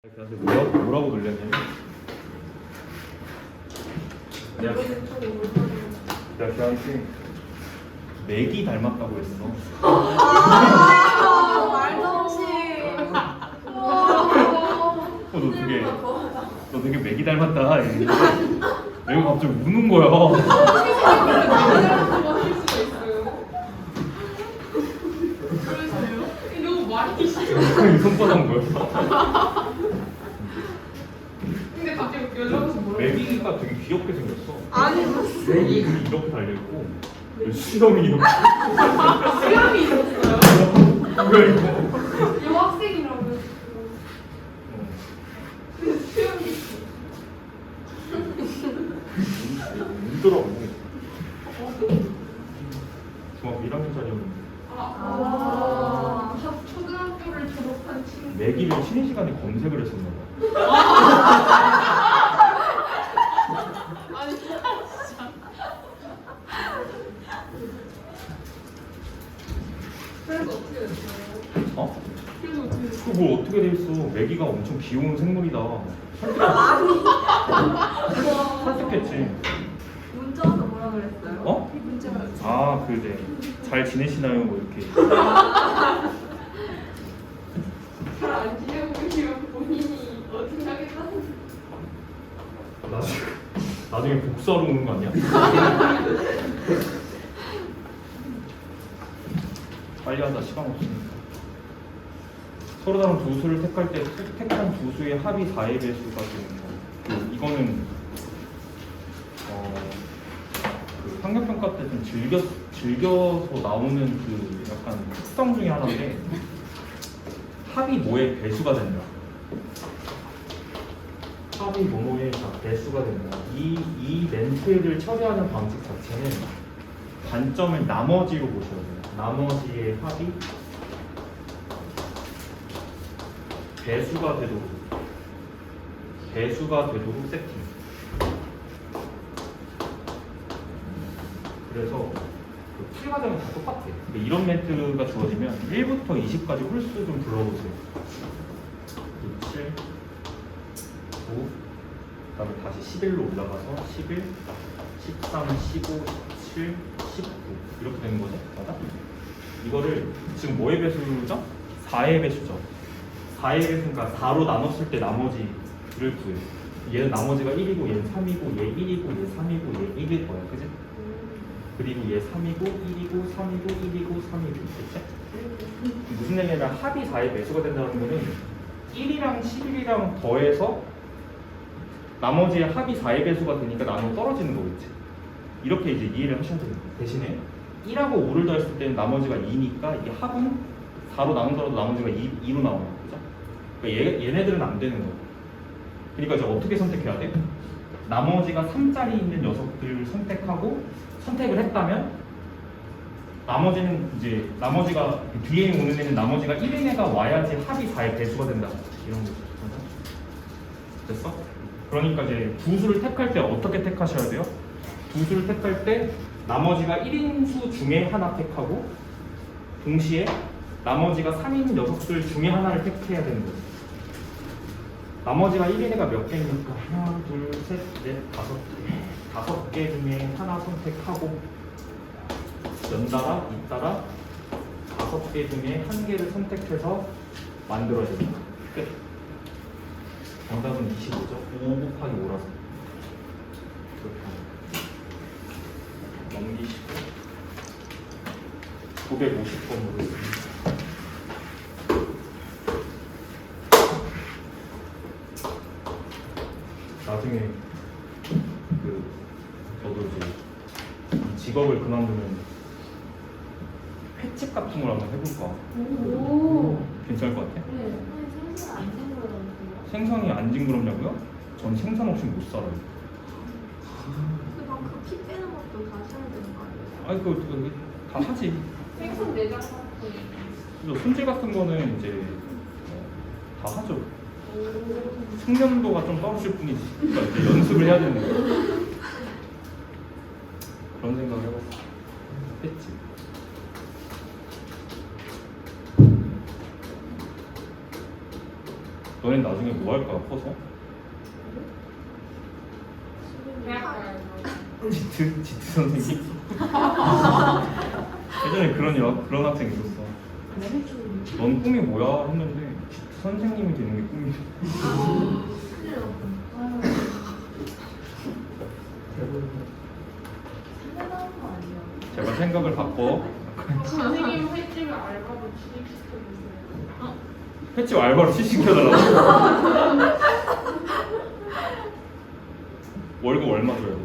걔한테 뭐라고 놀렸냐면 내가 걔한테 맥이 닮았다고 했어. 말도 없이. 너 되게 맥이 닮았다. 내가 갑자기 우는 거야. 너무 많이 싫어. 이 손바닥 뭐야? 근데 갑자기 연락 와서 뭐라고? 맥이가 되게 귀엽게 생겼어. 아니 맥이 이렇게 달려있고 수염이 이렇게. 수염이 있었어요? 뭐야 이거? 여학생이라고 했어. 근데 수염이 있어. 울더라고. 중학교 1학년짜리였는데. 초등학교를 졸업한 친구. 맥이를 쉬는 시간에 검색을 했었나 봐. 아니 진짜. 그래서 어떻게 됐어요? 어? 그래서 어떻게 됐어요? 그거 뭐 어떻게 돼 있어? 맥이가 엄청 귀여운 생물이다. 설득했지. 문자 와서 뭐라 그랬어요? 어? 문자가 아, 그래. 잘 지내시나요? 뭐 이렇게. 잘안 지내고 계시면 본인이 생각했다는. 나중에 복수하러 오는 거 아니야? 빨리 하자, 시간 없으니까. 서로 다른 두 수를 택할 때 택한 두 수의 합이 4의 배수가 되는 거. 이거는 그 학력평가 때 좀 즐겨서 나오는 그 약간 특성 중에 하나인데 합이 뭐의 배수가 된다. 합이 뭐뭐의 배수가 된다. 이 멘트를 처리하는 방식 자체는 관점을 나머지로 보셔야 돼요. 나머지의 합이 배수가 되도록 세팅. 그래서 그 풀이 과정은 다 똑같아요. 근데 이런 멘트가 주어지면 1부터 20까지 홀수 좀 불러보세요. 7, 9, 그다음에 다시 11로 올라가서 11, 13, 15, 17, 19 이렇게 되는 거죠. 맞아? 이거를 지금 뭐의 배수죠? 4의 배수죠. 4의 배수니까 4로 나눴을 때 나머지를 구해요. 얘는 나머지가 1이고 얘는 3이고 얘 1이고 얘 3이고 얘 1일 거야. 그지? 그리고 얘 3이고 1이고 3이고 1이고 3이고 그치? 무슨 얘기냐면 합이 4의 배수가 된다는 거는 1이랑 11이랑 더해서 나머지의 합이 4의 배수가 되니까 나눠 떨어지는 거겠지. 이렇게 이제 이해를 하셔야 돼요. 대신에 1하고 5를 더했을 때는 나머지가 2니까 이 합은 4로 나누더라도 나머지가 2로 나와요. 그죠? 그러니까 얘네들은 안 되는 거예요. 그러니까 이제 어떻게 선택해야 돼? 나머지가 3짜리 있는 녀석들을 선택하고 선택을 했다면 나머지는 이제 나머지가 뒤에 오는 애는 나머지가 1인 애가 와야지 합이 4의 배수가 된다. 이런 거죠. 됐어? 그러니까 이제 두 수를 택할 때 어떻게 택하셔야 돼요? 두 수를 택할 때 나머지가 1인 수 중에 하나 택하고 동시에 나머지가 3인 녀석들 중에 하나를 택해야 되는 거죠. 나머지가 1인 애가 몇 개입니까? 하나, 둘, 셋, 넷, 다섯 개 중에 하나 선택하고 연달아, 잇따라 5개 중에 한 개를 선택해서 만들어야 됩니다. 끝. 정답은 25죠. 5 곱하기 5라서 그렇게 넘기시고 950번으로 나중에 저도 이제 이 직업을 그만두면 횟집 같은 걸 한번 해볼까? 오. 괜찮을 것 같아? 네. 생선 안 생겨요. 생선이 안 징그럽냐고요? 전 생선 없이 못 살아요. 근데 방금 피 빼는 것도 다시 해야 되는 거 아니에요? 아니 그거 다 하지. 생선 내장 같은 그래서 손질 같은 거는 이제 다 하죠. 숙련도가 좀 떨어질 뿐이지. 그러니까 이제 연습을 해야 되는 거예요. 그런 생각을 해봤어. 했지. 너넨 나중에 뭐 할 거야 커서? 대학 가야죠. 지트 선생님? 예전에 그런 학생 있었어. 넌 꿈이 뭐야? 했는데 지트 선생님이 되는 게 꿈이야. 제발 생각을 바꿔. 선생님 횟집에 알바로 취직시켜주세요. 횟집 알바로 취직시켜달라고? 월급 얼마 줘야 돼?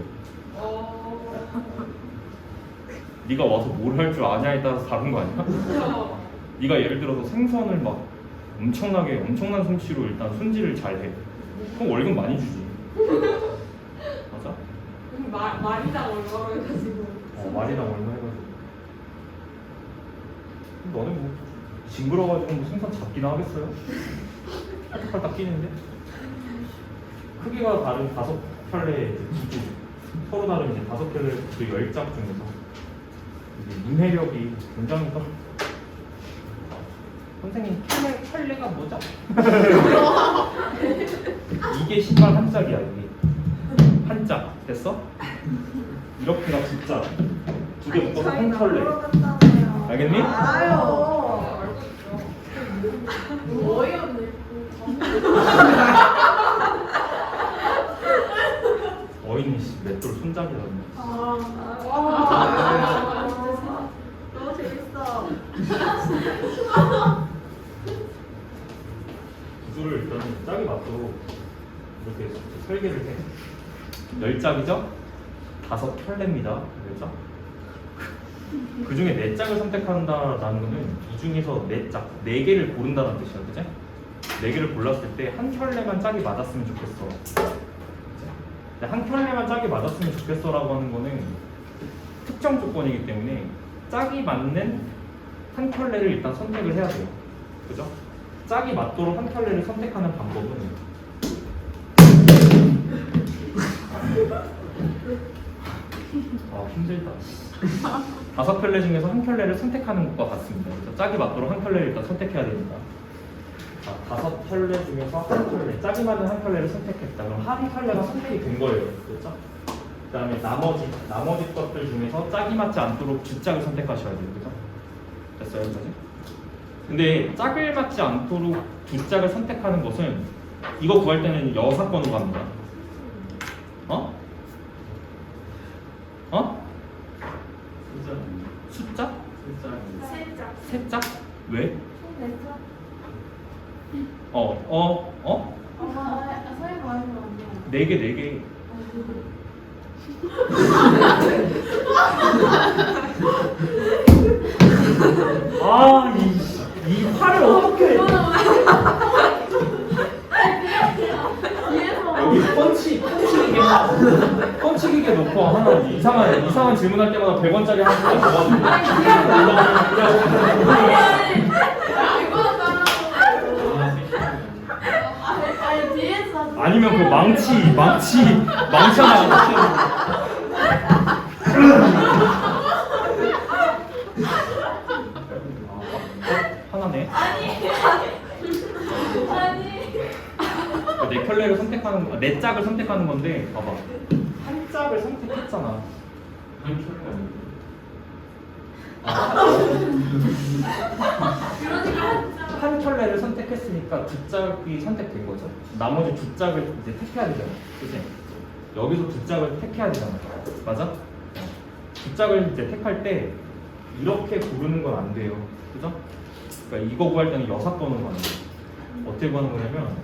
네가 와서 뭘 할 줄 아냐에 따라서 다른 거 아니야? 네가 예를 들어서 생선을 막 엄청난 솜씨로 일단 손질을 잘해. 그럼 월급 많이 주지. 맞아? 말이랑 얼마로 해가지고. 말이랑 얼마 해가지고. 너는 뭐 징그러가지고 뭐 생선 잡기나 하겠어요? 팔딱팔딱 끼는데? 크기가 다른 5켤레 기구, 서로 다른 이제 5켤레 그 10장 중에서 이제 문해력이 굉장히 떨어. 선생님 켤레가 뭐죠? 이게 신발 한 짝이야. 이게 한 짝. 됐어? 이렇게가 두 짝. 두 개 묶어서 한 켤레. 알겠니? 알아요. 알고 있죠. 너무 어이없네. 어인이 맷돌 손잡이라는 거. 너무 재밌어. 구조를 일단 짝이 맞도록 이렇게 설계를 해. 10짝이죠? 5켤레입니다. 10짝. 그 중에 4짝을 선택한다라는 거는 이 중에서 4짝, 4개를 고른다는 뜻이야. 그치? 4개를 골랐을 때 한 켤레만 짝이 맞았으면 좋겠어. 그치? 한 켤레만 짝이 맞았으면 좋겠어 라고 하는 거는 특정 조건이기 때문에 짝이 맞는 한 켤레를 일단 선택을 해야 돼요. 그죠? 짝이 맞도록 한 켤레를 선택하는 방법은 힘들다. 5켤레 중에서 한 켤레를 선택하는 것과 같습니다. 그래서 짝이 맞도록 한 켤레를 일단 선택해야 됩니다. 자, 5켤레 중에서 한 켤레, 짝이 맞는 한 켤레를 선택했다. 그럼 한 켤레가 선택이 된 거예요. 그렇죠? 그 다음에 나머지 것들 중에서 짝이 맞지 않도록 두 짝을 선택하셔야 돼요. 그죠? 됐어요, 여기까지? 근데 짝을 맞지 않도록 두 짝을 선택하는 것은 이거 구할 때는 여사건으로 갑니다. 어? 어? 숫자? 세 짝? 왜? 서해가 아니면 안 돼요. 4개. 이 화를 어떻게 여기 펀치기계 놓고 하나 이상한 질문할 때마다 100원짜리 한 푼 줘가지고 아니면 그 망치 하나 하나네. 네 켤레를 선택하는, 4짝을 선택하는 건데, 봐봐. 한 짝을 선택했잖아. 한 켤레를 선택했으니까 두 짝이 선택된 거죠. 나머지 두 짝을 이제 택해야 되잖아. 그치? 여기서 두 짝을 택해야 되잖아. 맞아? 두 짝을 이제 택할 때 이렇게 고르는 건 안 돼요. 그죠? 그러니까 이거 구할 때는 여사건으로 가는 거예요. 어떻게 구하는 거냐면,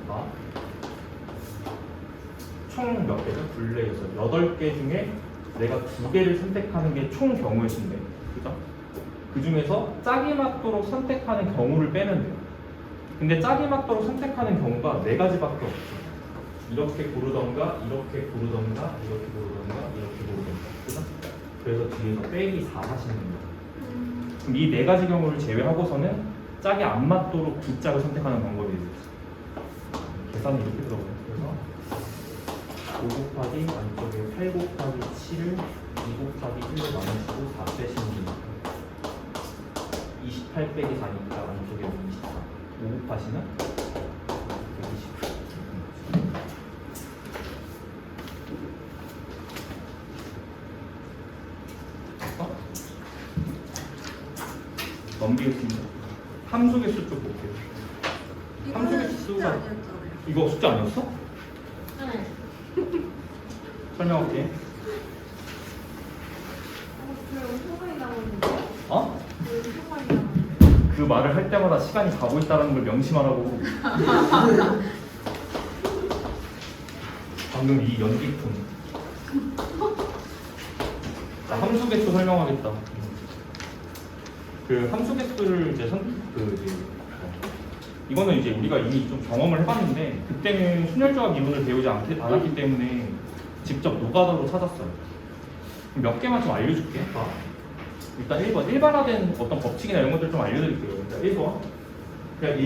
총 몇 개죠? 분類해서 8개 중에 내가 2개를 선택하는 게 총 경우의 수인데, 그죠? 그 중에서 짝이 맞도록 선택하는 경우를 빼면 돼요. 근데 짝이 맞도록 선택하는 경우가 4가지밖에 없어. 이렇게 고르던가, 이렇게 고르던가, 이렇게 고르던가, 이렇게 고르던가, 그죠? 그래서 뒤에서 빼기 4 하시는 거예요. 그럼 이 4가지 경우를 제외하고서는 짝이 안 맞도록 두 짝을 선택하는 방법이 있어요. 계산이 이렇게 들어가요. 그래서 5 곱하기 안쪽에 8 곱하기 7을 2 곱하기 1로 나누시고 4 빼시면 됩니다. 28 빼기 4니까 안쪽에 24. 5 곱하시면 128. 넘기겠습니다. 함수 개수 쪽 볼게요. 함수 이거는 숙제 개수가 아니었잖아요. 이거 숙제 아니었어? 네. 설명할게. 왜 엄청 많이 나오는데? 어? 왜 엄청 많이 나오는데? 그 말을 할 때마다 시간이 가고 있다는 걸 명심하라고. 방금 이 연기톤. 자, 함수 개수 설명하겠다. 그 함수 개수를 이제 이거는 이제 우리가 이미 좀 경험을 해봤는데 그때는 순혈조합 이론을 배우지 않았기 때문에 직접 노가다로 찾았어요. 그럼 몇 개만 좀 알려줄게. 일단 1번 일반화된 어떤 법칙이나 이런 것들 좀 알려드릴게요. 일단 1번 그냥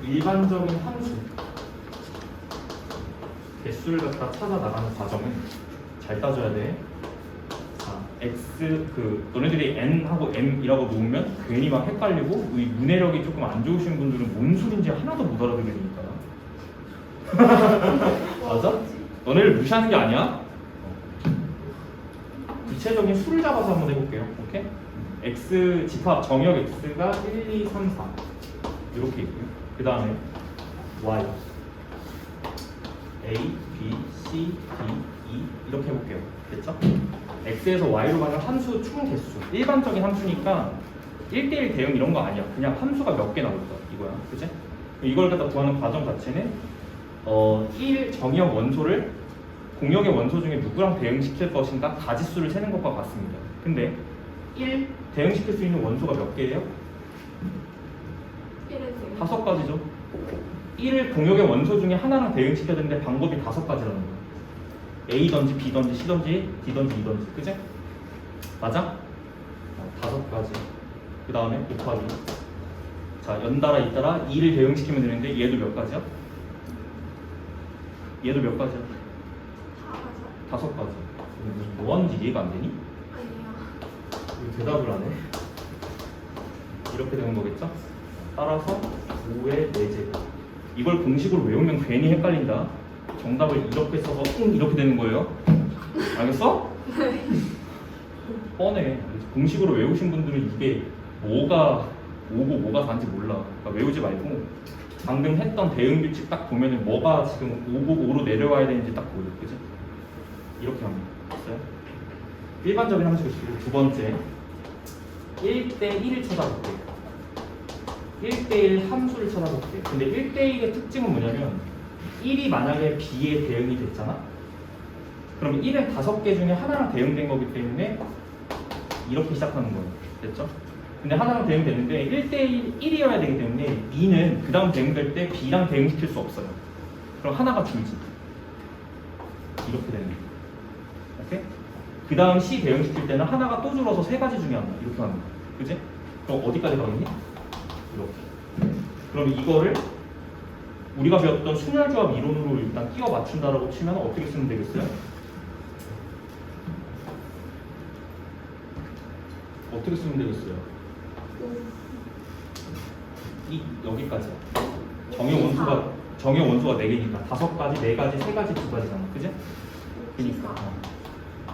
일반적인 함수 개수를 갖다 찾아 나가는 과정은 잘 따져야 돼. 자, x 너네들이 n하고 m이라고 놓으면 괜히 막 헷갈리고 이 문해력이 조금 안 좋으신 분들은 뭔 소린지 하나도 못 알아듣으니까. 맞아? 너네를 무시하는 게 아니야. 구체적인 수를 잡아서 한번 해볼게요. 오케이? x 집합 정역 x가 1, 2, 3, 4 이렇게 있고요. 그 다음에 y a, b, c, d, e 이렇게 해볼게요. 됐죠? x에서 y로 가는 함수 총 개수 일반적인 함수니까 1대1 대응 이런 거 아니야. 그냥 함수가 몇 개 나올 거야. 이거야. 그치? 이걸 갖다 구하는 과정 자체는 1 정역 원소를 공역의 원소 중에 누구랑 대응시킬 것인가 가지수를 세는 것과 같습니다. 근데 1 대응시킬 수 있는 원소가 몇 개예요? 5가지죠. 1을 공역의 원소 중에 하나랑 대응시켜야 되는데 방법이 5가지라는 거야. A던지 B던지 C던지 D던지 E던지. 그치? 맞아? 5가지. 그 다음에 곱하기. 자, 연달아 잇따라 2를 대응시키면 되는데 얘도 몇 가지야? 얘도 몇 가지야? 5가지. 뭐 하는지 이해가 안 되니? 아니요. 왜 대답을 안 해? 이렇게 되는 거겠죠? 따라서 5의 4제곱. 이걸 공식으로 외우면 괜히 헷갈린다. 정답을 이렇게 써서 이렇게 되는 거예요. 알겠어? 네. 뻔해. 공식으로 외우신 분들은 이게 뭐가 5고 뭐가 4인지 몰라. 그러니까 외우지 말고 방금 했던 대응 규칙 딱 보면은 뭐가 지금 5고 5로 내려와야 되는지 딱 보여. 그죠? 이렇게 하면 됐어요? 일반적인 함수 교수고 두 번째 1대1을 찾아볼게요. 1대1 함수를 찾아볼게요. 근데 1대1의 특징은 뭐냐면 1이 만약에 B에 대응이 됐잖아? 그럼 1은 5개 중에 하나랑 대응된 거기 때문에 이렇게 시작하는 거예요. 됐죠? 근데 하나랑 대응됐는데 1대1 1이어야 되기 때문에 B는 그 다음 대응될 때 B랑 대응시킬 수 없어요. 그럼 하나가 줄지. 이렇게 되는 거예요. 오케이? 그 다음 C 대응시킬 때는 하나가 또 줄어서 3가지 중에 하나 이렇게 하는 거야. 그지? 그럼 어디까지 가겠니? 이렇게. 그럼 이거를 우리가 배웠던 순혈조합 이론으로 일단 끼워 맞춘다라고 치면 어떻게 쓰면 되겠어요? 어떻게 쓰면 되겠어요? 여기까지. 정의 원수가 4개니까 5가지, 4가지, 3가지, 2가지잖아. 그지? 그니까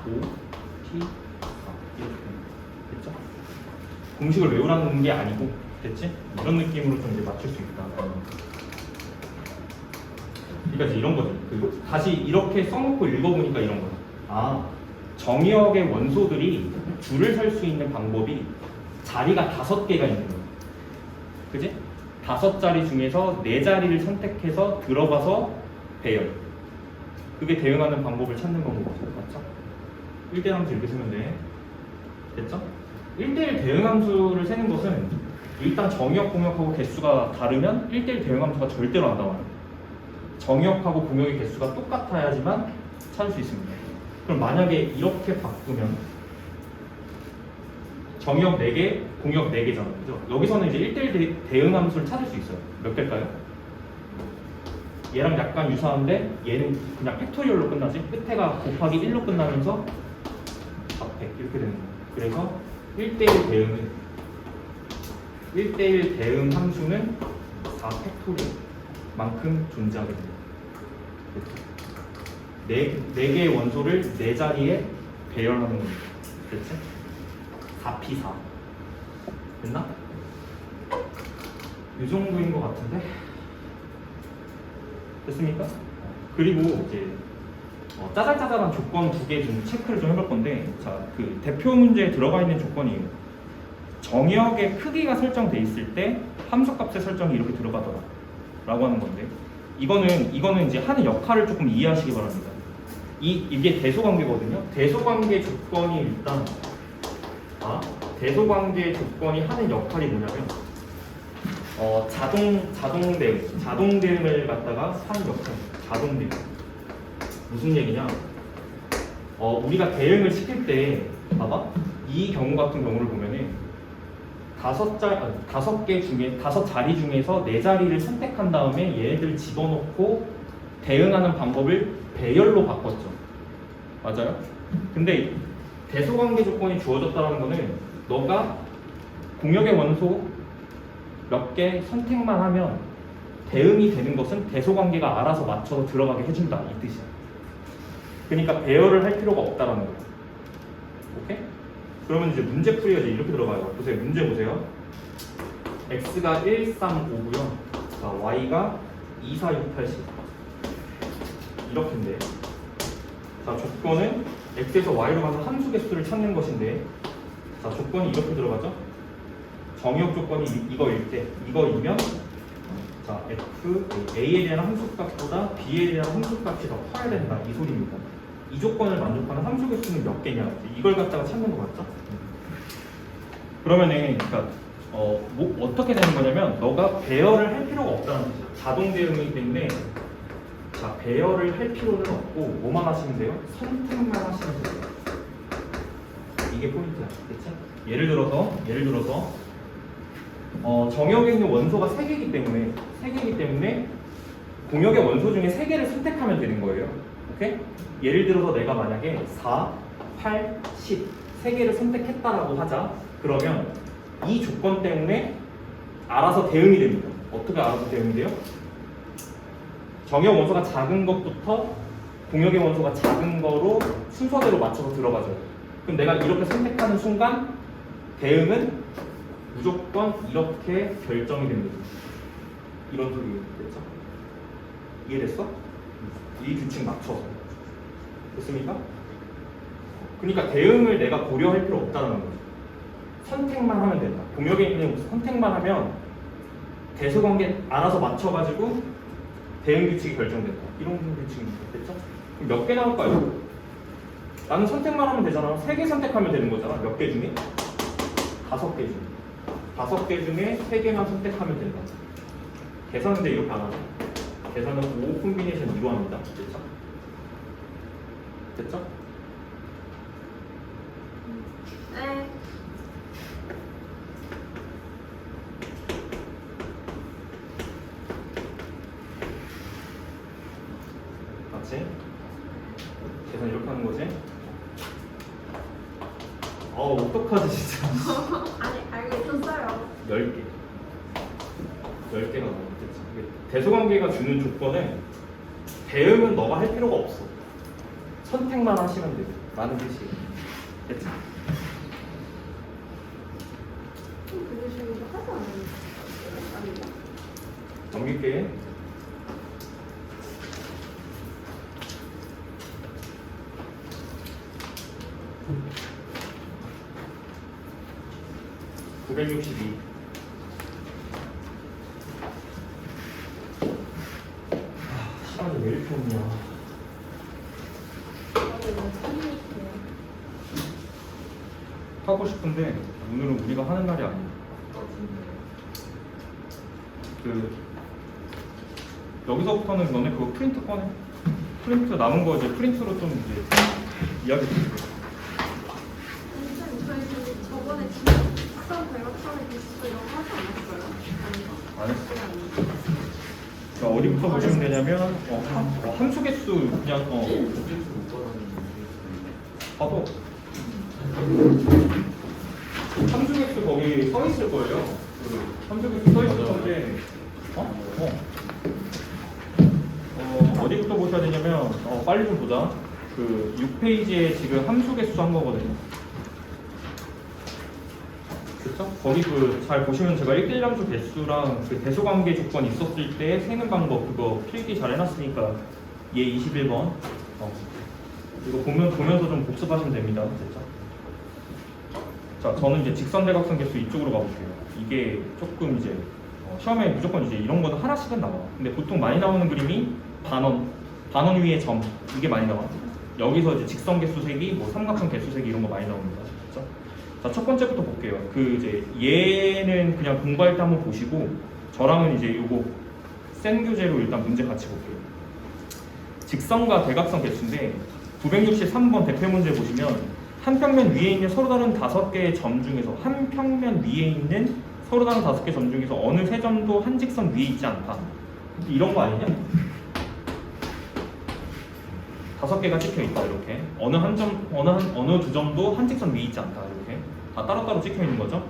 5, P, 4 이렇게 됐죠? 공식을 외우라는 게 아니고 됐지? 이런 느낌으로 좀 이제 맞출 수 있다. 그러니까 이제 이런 거지. 다시 이렇게 써놓고 읽어보니까 이런 거야. 아, 정의역의 원소들이 줄을 설 수 있는 방법이 자리가 5개가 있는 거야. 그지? 5자리 중에서 4자리를 선택해서 들어가서 배열. 그게 대응하는 방법을 찾는 거거든요. 맞죠? 1대1 함수 이렇게 쓰면 돼. 됐죠? 1대1 대응 함수를 세는 것은 일단 정의역, 공역하고 개수가 다르면 1대1 대응 함수가 절대로 안 나와요. 정의역하고 공역의 개수가 똑같아야지만 찾을 수 있습니다. 그럼 만약에 이렇게 바꾸면 정의역 4개, 공역 4개잖아요. 그죠? 여기서는 이제 1대1 대응 함수를 찾을 수 있어요. 몇 개일까요? 얘랑 약간 유사한데 얘는 그냥 팩토리얼로 끝나지. 끝에가 곱하기 1로 끝나면서 4팩 이렇게 되는 거예요. 그래서 1대1 대응 함수는 4팩토리얼만큼 존재하게 됩니다. 4개의 원소를 4자리에 배열하는 겁니다. 됐지? 4P4 됐나? 이 정도인 것 같은데? 됐습니까? 그리고 이제 짜잘짜잘한 조건 2개 좀 체크를 좀 해볼 건데, 자, 그 대표 문제에 들어가 있는 조건이에요. 정역의 크기가 설정돼 있을 때 함수값의 설정이 이렇게 들어가더라 라고 하는 건데, 이거는 이제 하는 역할을 조금 이해하시기 바랍니다. 이게 대소관계거든요. 대소관계 조건이 일단 대소관계 조건이 하는 역할이 뭐냐면 자동 대응을 갖다가 하는 역할. 자동 대응. 무슨 얘기냐? 우리가 대응을 시킬 때 봐봐. 이 경우 같은 경우를 보면은 5 자리 중에서 4자리를 선택한 다음에 얘네들 집어넣고 대응하는 방법을 배열로 바꿨죠. 맞아요? 근데 대소관계 조건이 주어졌다는 거는 너가 공역의 원소 몇 개 선택만 하면 대응이 되는 것은 대소관계가 알아서 맞춰서 들어가게 해준다 이 뜻이야. 그러니까 배열을 할 필요가 없다라는 거야. 오케이? 그러면 이제 문제 풀이가 이제 이렇게 들어가요. 보세요. 문제 보세요. x가 1, 3, 5고요. 자, y가 2, 4, 6, 8, 10. 이렇게인데. 자, 조건은 x에서 y로 가서 함수 개수를 찾는 것인데, 자, 조건이 이렇게 들어가죠. 정역 조건이 이거이면, 자, a에 대한 함수값보다 b에 대한 함수값이 더 커야 된다 이 소리입니다. 이 조건을 만족하는 함수 개수는 몇 개냐, 이걸 갖다가 찾는 거 맞죠? 그러면은 그러니까 어떻게 되는 거냐면 너가 배열을 할 필요가 없다는 뜻이야. 자동 대응이기 때문에 자, 배열을 할 필요는 없고 뭐만 하시면 돼요? 선택만 하시면 돼요. 이게 포인트야. 그치? 예를 들어서 정역에 있는 원소가 3개이기 때문에 공역의 원소 중에 3개를 선택하면 되는 거예요. 오케이? 예를 들어서 내가 만약에 4, 8, 10 3개를 선택했다라고 하자. 그러면 이 조건 때문에 알아서 대응이 됩니다. 어떻게 알아서 대응이 돼요? 정역 원소가 작은 것부터 공역의 원소가 작은 거로 순서대로 맞춰서 들어가죠. 그럼 내가 이렇게 선택하는 순간 대응은 무조건 이렇게 결정이 됩니다. 이런 소리 됐죠? 이해됐어? 이 규칙 맞춰서. 됐습니까? 그러니까 대응을 내가 고려할 필요 없다는 거죠. 선택만 하면 된다. 공역에 있는 선택만 하면 대소관계 알아서 맞춰가지고 대응 규칙이 결정된다. 이런 규칙이 됐죠? 그럼 몇 개 나올까요? 나는 선택만 하면 되잖아. 3개 선택하면 되는 거잖아. 몇 개 중에? 5개 중에. 5개 중에 3개만 선택하면 된다. 계산은 이렇게 안 하죠. 계산은 O 콤비네이션 2로 합니다. 됐죠? 됐죠? 네. 맞지? 계산 이렇게 하는 거지? 어떡하지 진짜. 아니, 알고 있었어요. 10개가 나오겠지. 대소관계가 주는 조건은 대응은 너가 할 필요가 없어. 선택만 하시면 돼. 라는 뜻이에요. 됐지? 그런 식으로 하지 않아요? 아닌가? 넘길게. (962) 시간이 왜 이렇게 없냐. 하고 싶은데 오늘은 우리가 하는 날이 아니야. 여기서부터는 너네 그거 프린트 꺼내. 프린트 남은 거 이제 프린트로 좀 이제 이야기 드릴게. 선생님, 저희 저번에 직선 대각선에 비슷한 이런 거 하지 않았어요? 아닌가? 안 했어. 자, 어디부터 보시면 되냐면 함수 개수 그냥 봐도 함수 개수 거기 써 있을 거예요. 함수 개수 써 있을 건데 어디부터 보셔야 되냐면 빨리 좀 보자. 그 6페이지에 지금 함수 개수 한 거거든요. 그렇죠? 거기 그 잘 보시면 제가 1대1함수 개수랑 그 대소관계 조건 있었을 때 세는 방법 그거 필기 잘 해놨으니까 얘 21번 이거 보면서 좀 복습하시면 됩니다. 됐죠? 자, 저는 이제 직선대각선 개수 이쪽으로 가볼게요. 이게 조금 이제 시험에 무조건 이제 이런 거는 하나씩은 나와. 근데 보통 많이 나오는 그림이 반원 위에 점 이게 많이 나와. 여기서 이제 직선 개수 세기, 뭐 삼각형 개수 세기 이런 거 많이 나옵니다. 그렇죠? 자, 첫 번째부터 볼게요. 그 이제 얘는 그냥 공부할 때 한번 보시고 저랑은 이제 요거 센 교재로 일단 문제 같이 볼게요. 직선과 대각선 개수인데 963번 대표 문제 보시면 한 평면 위에 있는 서로 다른 5개의 점 중에서 한 평면 위에 있는 서로 다른 5개 점 중에서 어느 세 점도 한 직선 위에 있지 않다. 이런 거 아니냐? 5개가 찍혀 있다 이렇게. 어느 두 점도 한 직선 위에 있지 않다 이렇게. 다 따로따로 찍혀 있는 거죠.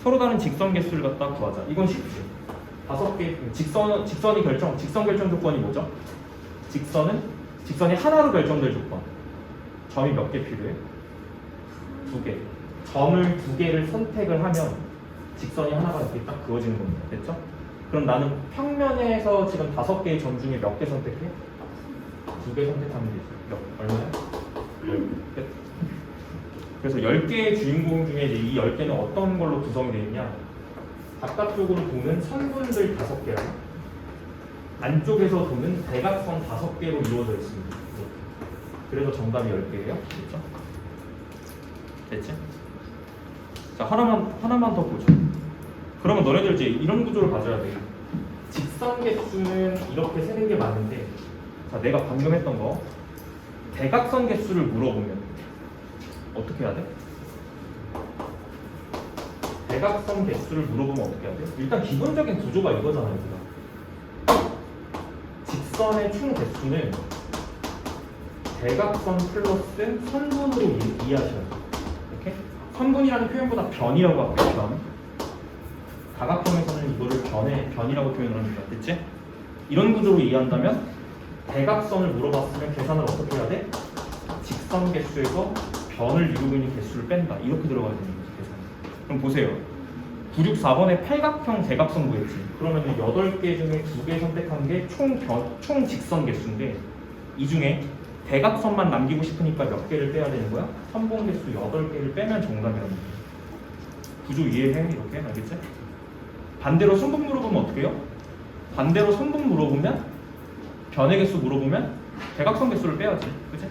서로 다른 직선 개수를 갖다 구하자. 이건 쉽지. 5개 직선 결정 조건이 뭐죠? 직선이 하나로 결정될 조건. 점이 몇 개 필요해? 2개. 점을 2개를 선택을 하면 직선이 하나가 이렇게 딱 그어지는 겁니다. 됐죠? 그럼 나는 평면에서 지금 5개의 점 중에 몇 개 선택해? 2개 선택하면 되지. 얼마야? 10개. 그래서 10개의 주인공 중에 이제 이 10개는 어떤 걸로 구성이 되어 있냐? 바깥쪽으로 도는 선분들 5개랑 안쪽에서 도는 대각선 5개로 이루어져 있습니다. 그래서 정답이 10개예요. 됐죠? 됐지? 자, 하나만 더 보죠. 그러면 너네들 이제 이런 구조를 가져야 돼. 직선 개수는 이렇게 세는 게 맞는데, 자, 내가 방금 했던 거 대각선 개수를 물어보면 어떻게 해야 돼? 대각선 개수를 물어보면 어떻게 해야 돼? 일단 기본적인 구조가 이거잖아요. 직선의 총 개수는 대각선 플러스 선분으로 이해하셔야 돼요. 이렇게? 선분이라는 표현보다 변이라고 할게요. 변. 다각형에서는 이거를 변이라고 표현을 합니다. 됐지? 이런 구조로 이해한다면 대각선을 물어봤으면 계산을 어떻게 해야 돼? 직선 개수에서 변을 이루고 있는 개수를 뺀다. 이렇게 들어가야 되는 거지, 계산. 그럼 보세요. 964번에 팔각형 대각선 구했지. 그러면 8개 중에 2개 선택한 게 총 직선 개수인데 이 중에 대각선만 남기고 싶으니까 몇 개를 빼야 되는 거야? 선분 개수 8개를 빼면 정답이라는 거야. 구조 이해해? 이렇게 알겠지? 반대로 선분 물어보면 어떻게 해요? 반대로 선분 물어보면 변의 개수 물어보면 대각선 개수를 빼야지. 그치?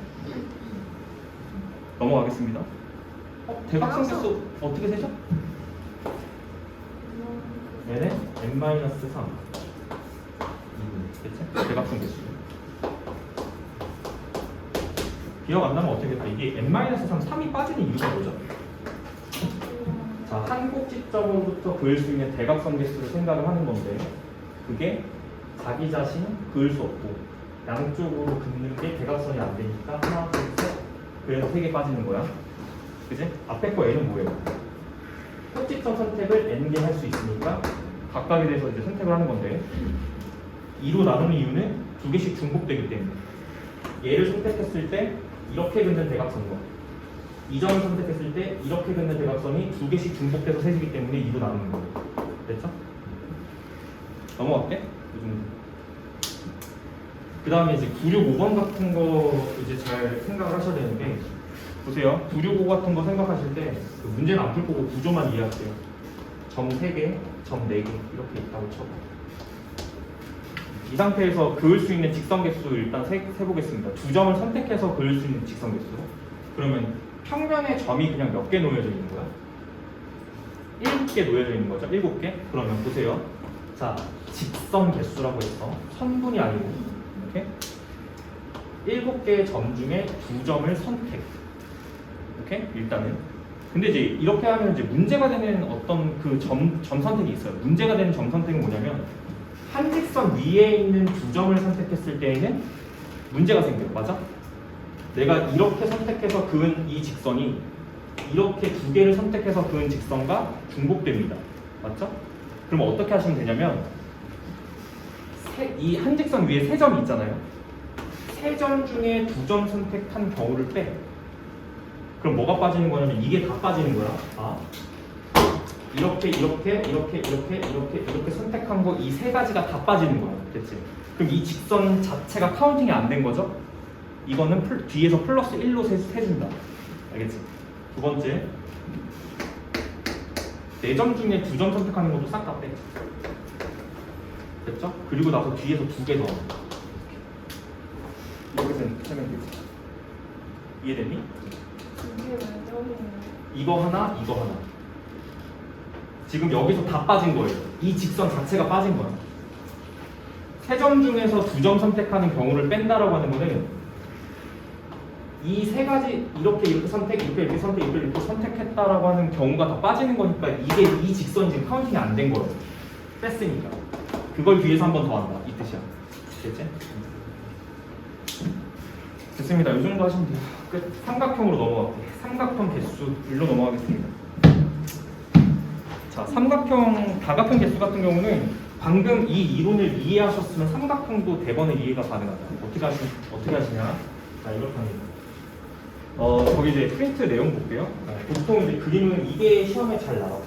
넘어가겠습니다. 대각선 개수 어떻게 세죠? 얘네 n-3 그치? 대각선 개수 기억 안 나면 어떻게 했다? 이게 n-3, 3이 빠지는 이유가 뭐죠? 자, 한 꼭지점으로부터 그을 수 있는 대각선 개수를 생각을 하는 건데 그게 자기 자신 그을 수 없고 양쪽으로 긋는 게 대각선이 안 되니까 하나, 둘, 셋 그래서 3개 빠지는 거야. 그치? 앞에 거 n은 뭐예요? 꼭지점 선택을 n개 할 수 있으니까 각각에 대해서 이제 선택을 하는 건데 2로 나누는 이유는 2개씩 중복되기 때문에 얘를 선택했을 때 이렇게 긋는 대각선과 이 점을 선택했을 때 이렇게 긋는 대각선이 2개씩 중복돼서 세지기 때문에 2로 나누는 거예요. 됐죠? 넘어갈게. 그 다음에 이제 965번 같은 거 이제 잘 생각을 하셔야 되는데 보세요. 965 같은 거 생각하실 때 그 문제는 안 풀 거고 구조만 이해하세요. 점 3개, 점 4개 이렇게 있다고 쳐봐. 이 상태에서 그을 수 있는 직선 개수 일단 세보겠습니다. 2점을 선택해서 그을 수 있는 직선 개수. 그러면 평면에 점이 그냥 몇 개 놓여져 있는 거야? 7개 놓여져 있는 거죠? 7개? 그러면 보세요. 자, 직선 개수라고 해서 선분이 아니고 이렇게 7개의 점 중에 2점을 선택. 이렇게 일단은. 근데 이제 이렇게 하면 이제 문제가 되는 어떤 그 점 선택이 있어요. 문제가 되는 점 선택은 뭐냐면 한 직선 위에 있는 2점을 선택했을 때에는 문제가 생겨요. 맞아? 내가 이렇게 선택해서 그은 이 직선이 이렇게 2개를 선택해서 그은 직선과 중복됩니다. 맞죠? 그럼 어떻게 하시면 되냐면 이 한 직선 위에 3점이 있잖아요. 3점 중에 2점 선택한 경우를 빼. 그럼 뭐가 빠지는 거냐면 이게 다 빠지는 거야. 아. 이렇게 선택한 거 이 세 가지가 다 빠지는 거야. 됐지? 그럼 이 직선 자체가 카운팅이 안 된 거죠? 이거는 뒤에서 플러스 1로 세준다. 알겠지? 두 번째, 4점 중에 2점 선택하는 것도 싹 다 빼. 됐죠? 그리고 나서 뒤에서 2개 더. 이렇게 세면 되지. 이해됐니? 이게 왜 저기는 이거 하나, 이거 하나. 지금 여기서 다 빠진 거예요. 이 직선 자체가 빠진 거야. 3점 중에서 2점 선택하는 경우를 뺀다라고 하는 거는 이 세 가지 이렇게 선택, 이렇게 선택, 이렇게 선택했다라고 하는 경우가 다 빠지는 거니까 이게 이 직선이 지금 카운팅이 안 된 거예요. 뺐으니까. 그걸 뒤에서 한 번 더 한다. 이 뜻이야. 됐지? 됐습니다. 이 정도 하시면 돼요. 끝. 삼각형으로 넘어갈게요. 삼각형 개수 일로 넘어가겠습니다. 자, 삼각형 다각형 개수 같은 경우는 방금 이 이론을 이해하셨으면 삼각형도 대번에 이해가 가능하다. 어떻게 하시냐? 자, 이렇게 합니다. 거기 이제 프린트 내용 볼게요. 보통 이제 그림은 이게 시험에 잘 나와.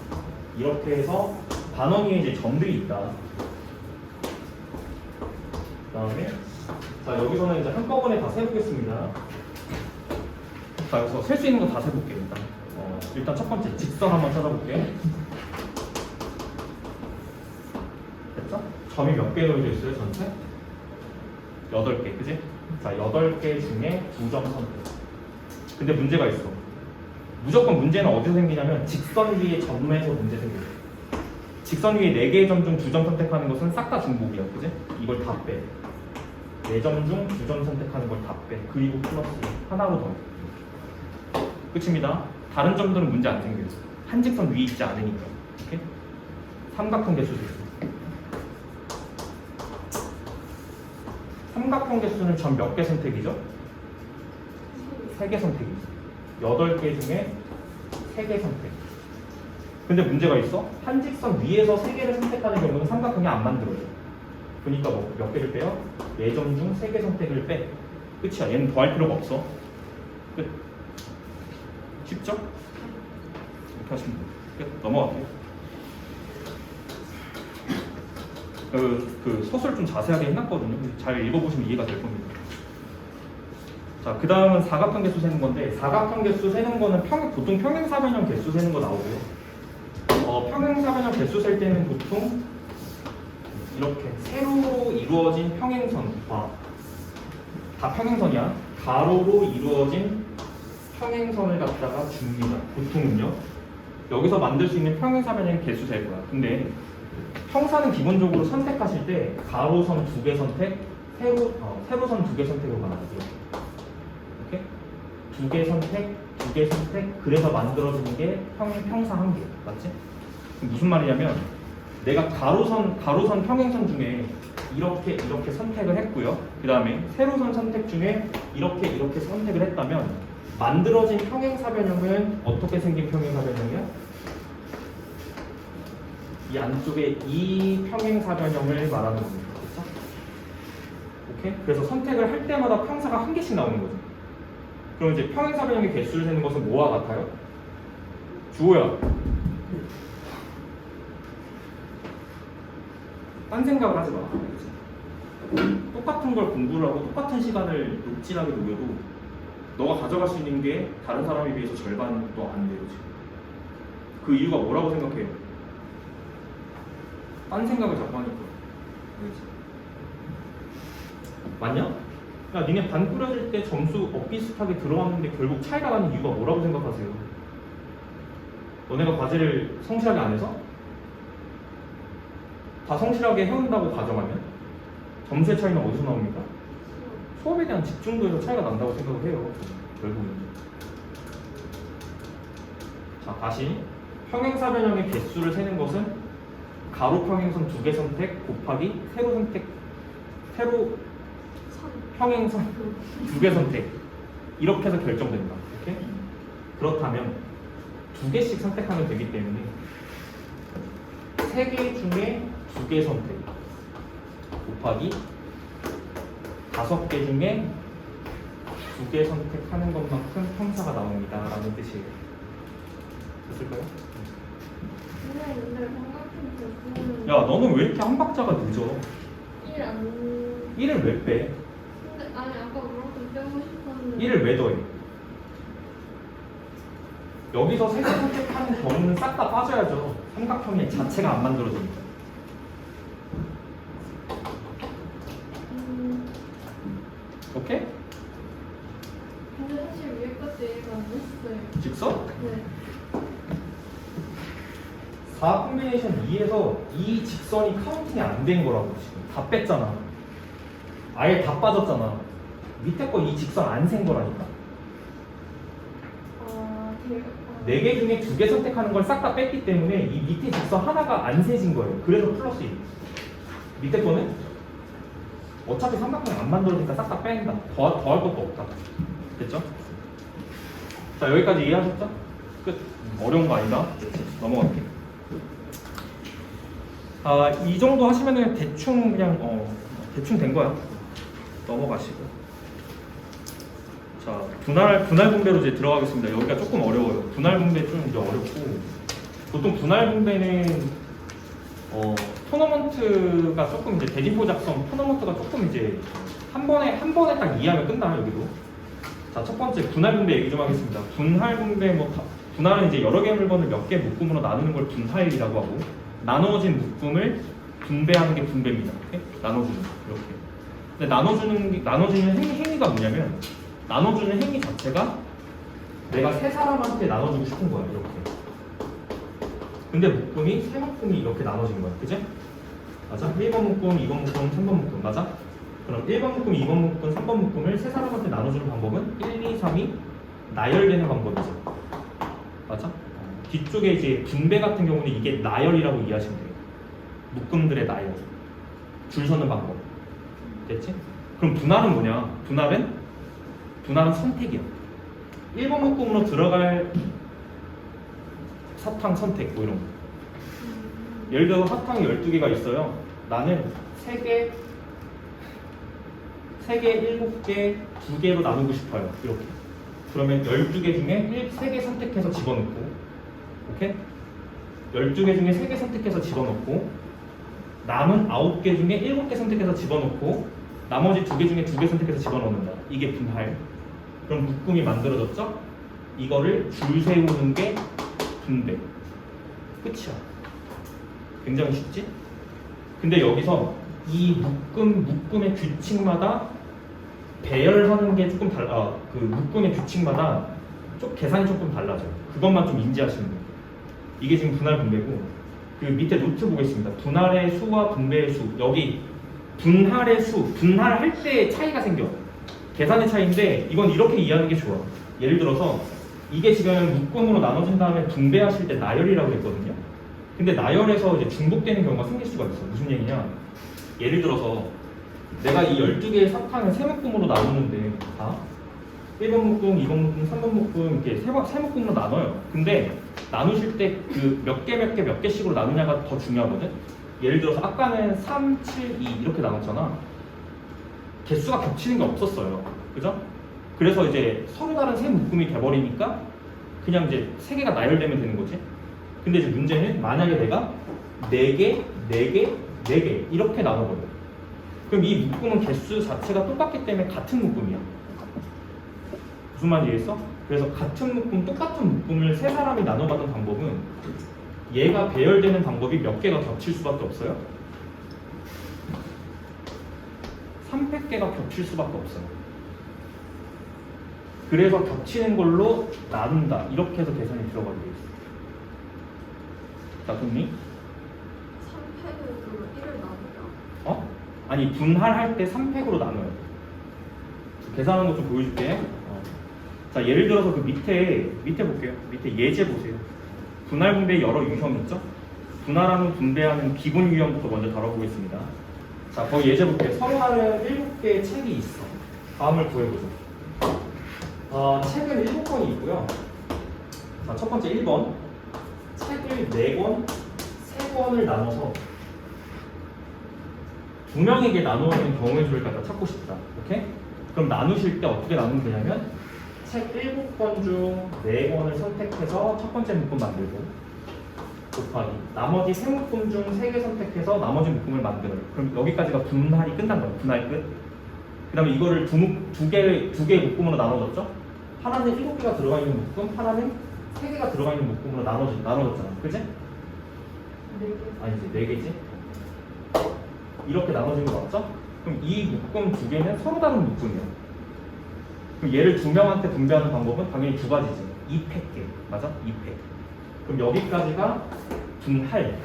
이렇게 해서 반원 위에 이제 점들이 있다. 그다음에 자, 여기서는 이제 한꺼번에 다 세보겠습니다. 자, 그래서 셀 수 있는 거 다 세볼게요. 일단 첫 번째 직선 한번 찾아볼게요. 됐죠? 점이 몇 개 놓여져 있어요, 전체? 8개, 그지? 자, 8개 중에 2점 선택. 근데 문제가 있어. 무조건 문제는 어디서 생기냐면 직선 위에 점에서 문제 생겨요. 직선 위에 4개의 점 중 2점 선택하는 것은 싹 다 중복이야, 그지? 이걸 다 빼. 4점 중 2점 선택하는 걸 다 빼. 그리고 플러스 하나로 더. 끝입니다. 다른 점들은 문제 안 생겨요. 한 직선 위에 있지 않으니까. 오케이? 삼각형 개수 세수. 삼각형 개수는 점 몇 개 선택이죠? 3개 선택이죠. 8개 중에 3개 선택. 근데 문제가 있어. 한 직선 위에서 3개를 선택하는 경우는 삼각형이 안 만들어져. 그러니까 뭐 몇 개를 빼요? 4점 중 3개 선택을 빼. 끝이야. 얘는 더 할 필요가 없어. 끝. 쉽죠? 이렇게 하시면 돼요. 끝. 넘어갈게요. 그 소설 좀 자세하게 해놨거든요. 잘 읽어보시면 이해가 될 겁니다. 자, 그 다음은 사각형 개수 세는 건데, 사각형 개수 세는 거는 보통 평행사변형 개수 세는 거 나오고요. 평행사변형 개수 셀 때는 보통 이렇게 세로로 이루어진 평행선과 다 평행선이야. 가로로 이루어진 평행선을 갖다가 줍니다. 보통은요. 여기서 만들 수 있는 평행사변형 개수 셀 거야. 근데 평사는 기본적으로 선택하실 때 가로선 2개 선택, 세로선 2개 선택으로 만들어요. 이렇게 2개 선택, 2개 선택, 그래서 만들어지는 게 평사 한 개, 맞지? 무슨 말이냐면 내가 가로선 평행선 중에 이렇게 선택을 했고요. 그 다음에 세로선 선택 중에 이렇게 선택을 했다면 만들어진 평행사변형은 어떻게 생긴 평행사변형이야? 이 안쪽에 이 평행사변형을 말하는 겁니다. 그렇죠? 오케이? 그래서 선택을 할 때마다 평사가 한 개씩 나오는 거죠. 그럼 이제 평행사변형의 개수를 세는 것은 뭐와 같아요? 주호야. 딴 생각을 하지 마. 똑같은 걸 공부를 하고 똑같은 시간을 녹진하게 녹여도 너가 가져갈 수 있는 게 다른 사람에 비해서 절반도 안 돼요. 지금. 그 이유가 뭐라고 생각해요? 딴 생각을 자꾸 하니까. 맞냐? 야, 니네 반 꾸려질 때 점수 비슷하게 들어왔는데 결국 차이가 나는 이유가 뭐라고 생각하세요? 너네가 과제를 성실하게 안 해서? 다 성실하게 해온다고 가정하면 점수의 차이는 어디서 나옵니까? 수업에 대한 집중도에서 차이가 난다고 생각을 해요. 결국은. 자, 다시 평행사변형의 개수를 세는 것은 가로 평행선 2개 선택 곱하기 세로 평행선 2개 선택, 이렇게 해서 결정된다. 이렇게? 그렇다면 2개씩 선택하면 되기 때문에 3개 중에 2개 선택 곱하기 5개 중에 2개 선택하는 것만큼 평사가 나옵니다 라는 뜻이에요. 됐을까요? 근데 삼각형도 야, 너는 왜 이렇게 한 박자가 늦어? 1안 1을 왜 빼? 근데 아니 아까 그만큼 빼고 싶었는데 1을 왜 더해? 여기서 세 개 선택하는 경우는 싹 다 빠져야죠. 삼각형의 자체가 안 만들어지니까. 오케이? 근데 사실 위에 것도 얘가 안 했어요. 직선? 네. 4 콤비네이션 2에서 이 직선이 카운팅이 안 된 거라고 지금. 다 뺐잖아. 아예 다 빠졌잖아. 밑에 거 이 직선 안 센 거라니까. 대박. 4개 중에 2개 선택하는 걸 싹 다 뺐기 때문에 이 밑에 직선 하나가 안 세진 거예요. 그래서 플러스 1. 밑에 거는 어차피 삼각형이 안 만들어지니까 싹 다 뺀다. 더할 것도 없다. 됐죠? 자, 여기까지 이해하셨죠? 끝. 어려운 거 아니다. 넘어갈게요. 이 정도 하시면은 대충 그냥 대충 된 거야. 넘어가시고. 자, 분할 분배로 이제 들어가겠습니다. 여기가 조금 어려워요. 분할 분배 좀 이제 어렵고, 보통 분할 분배는 토너먼트가 조금 이제 대진포 작성 토너먼트가 조금 이제 한 번에 딱 이해하면 끝나. 여기도. 자, 첫 번째 분할 분배 얘기 좀 하겠습니다. 분할 분배 분할은 이제 여러 개의 물건을 몇 개 묶음으로 나누는 걸 분할이라고 하고, 나누어진 묶음을 분배하는 게 분배입니다. 이렇게? 나눠주는 이렇게. 근데 나눠주는 행위가 뭐냐면, 나눠주는 행위 자체가 내가 세 사람한테 나눠주고 싶은 거야. 이렇게. 근데 묶음이 세 묶음이 이렇게 나눠진 거야. 그지? 맞아? 1번 묶음, 2번 묶음, 3번 묶음. 맞아? 그럼 1번 묶음, 2번 묶음, 3번 묶음을 세 사람한테 나눠주는 방법은 1, 2, 3이 나열되는 방법이죠. 맞아? 뒤쪽에 이제 분배 같은 경우는 이게 나열이라고 이해하시면 돼요. 묶음들의 나열. 줄 서는 방법. 됐지? 그럼 분할은 뭐냐? 분할은 선택이야. 1번 묶음으로 들어갈 사탕 선택 뭐 이런 거. 예를 들어 사탕이 12개가 있어요. 나는 3개, 7개, 2개로 나누고 싶어요. 이렇게. 그러면 12개 중에 3개 선택해서 집어넣고, 오케이? 12개 중에 3개 선택해서 집어넣고, 남은 9개 중에 7개 선택해서 집어넣고, 나머지 2개 중에 2개 선택해서 집어넣는다. 이게 분할. 그럼 묶음이 만들어졌죠? 이거를 줄 세우는 게 분배. 끝이야. 굉장히 쉽지? 근데 여기서 이 묶음의 규칙마다 배열하는 게 조금 그 묶음의 규칙마다 좀 계산이 조금 달라져요. 그것만 좀 인지하시면 돼요. 이게 지금 분할 분배고, 그 밑에 노트 보겠습니다. 분할의 수와 분배의 수. 여기 분할의 수, 분할할 때 차이가 생겨. 계산의 차이인데 이건 이렇게 이해하는 게 좋아. 예를 들어서 이게 지금 묶음으로 나눠진 다음에 분배하실 때 나열이라고 했거든요. 근데 나열에서 이제 중복되는 경우가 생길 수가 있어. 무슨 얘기냐? 예를 들어서 내가 이 12개의 사탕을 세 묶음으로 나누는데, 다 1번 묶음, 2번 묶음, 3번 묶음 이렇게 세 묶음으로 나눠요. 근데 나누실 때 그 몇 개씩으로 나누냐가 더 중요하거든. 예를 들어서 아까는 3, 7, 2 이렇게 나눴잖아. 개수가 겹치는 게 없었어요. 그죠? 그래서 이제 서로 다른 세 묶음이 돼버리니까 그냥 이제 세 개가 나열되면 되는 거지. 근데 이제 문제는 만약에 내가 4개, 4개, 4개 이렇게 나눠버려. 그럼 이 묶음은 개수 자체가 똑같기 때문에 같은 묶음이야. 무슨 말인지 이해했어? 그래서 같은 묶음, 똑같은 묶음을 세 사람이 나눠받는 방법은 얘가 배열되는 방법이 몇 개가 겹칠 수밖에 없어요. 300개가 겹칠 수밖에 없어요. 그래서 겹치는 걸로 나눈다. 이렇게 해서 계산이 들어가게 돼 있어요. 자, 동리? 3팩으로 1을 나누자. 아니, 분할할 때 3팩으로 나눠요. 계산하는 거 좀 보여줄게. 자, 예를 들어서 그 밑에 볼게요. 밑에 예제 보세요. 분할 분배의 여러 유형 있죠? 분할하는 분배하는 기본 유형부터 먼저 다뤄보겠습니다. 자, 거기 예제 볼게요. 서로 다른 7개의 책이 있어. 다음을 구해보죠. 책은 7권이 있고요. 자, 첫 번째 1번. 책을 4권, 3권을 나눠서 2명에게 나누어지는 경우의 수를 갖다 찾고 싶다. 오케이? 그럼 나누실 때 어떻게 나누면 되냐면 책 7권 중 4권을 선택해서 첫 번째 묶음 만들고 곱하기 나머지 세 묶음 중 3개 선택해서 나머지 묶음을 만들어요. 그럼 여기까지가 분할이 끝난 거예요. 분할 끝. 그 다음에 이거를 두 개의 묶음으로 나눠졌죠? 하나는 7개가 들어가 있는 묶음, 하나는 3개가 들어가 있는 묶음으로 나눠졌잖아. 그지? 아니지, 4개지? 이렇게 나눠진 거 맞죠? 그럼 이 묶음 2개는 서로 다른 묶음이야. 그럼 얘를 2명한테 분배하는 방법은 당연히 2가지지. 2팩계. 맞아? 2팩. 그럼 여기까지가 분할,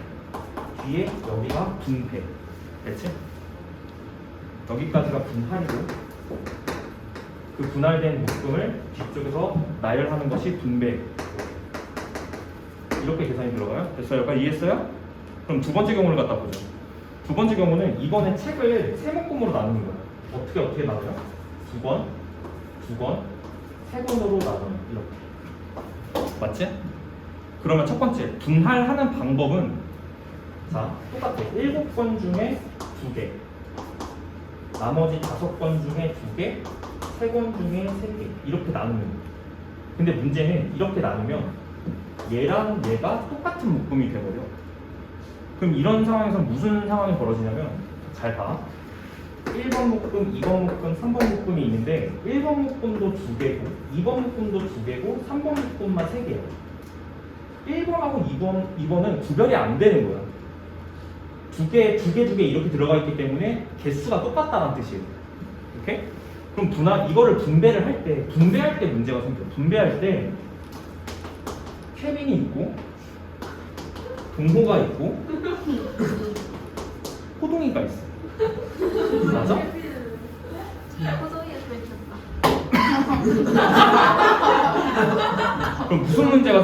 뒤에 여기가 분배. 됐지? 여기까지가 분할이고 그 분할된 묶음을 뒤쪽에서 나열하는 것이 분배. 이렇게 계산이 들어가요. 됐어요? 여기까지 이해했어요? 그럼 두 번째 경우를 갖다 보죠. 두 번째 경우는 이번에 책을 세 묶음으로 나누는 거예요. 어떻게 나눠요? 두 권, 세 권으로 나눠요. 이렇게. 맞지? 그러면 첫 번째 분할하는 방법은 자 똑같아. 7권 중에 2개, 나머지 5권 중에 2개, 3권 중에 3개 이렇게 나누는 거예요. 근데 문제는 이렇게 나누면 얘랑 얘가 똑같은 묶음이 돼버려. 그럼 이런 상황에서 무슨 상황이 벌어지냐면 잘 봐. 1번 묶음, 2번 묶음, 3번 묶음이 있는데 1번 묶음도 2개고 2번 묶음도 2개고 3번 묶음만 3개예요. 1번하고 2번은 구별이 안 되는 거야. 두 개 이렇게 들어가 있기 때문에 개수가 똑같다는 뜻이에요. 오케이? 그럼 이거를 분배할 때 문제가 생겨. 분배할 때 케빈이 있고 동호가 있고 호동이가 있어. 맞아? 호동이가 그랬겠다. 그럼 무슨 문제가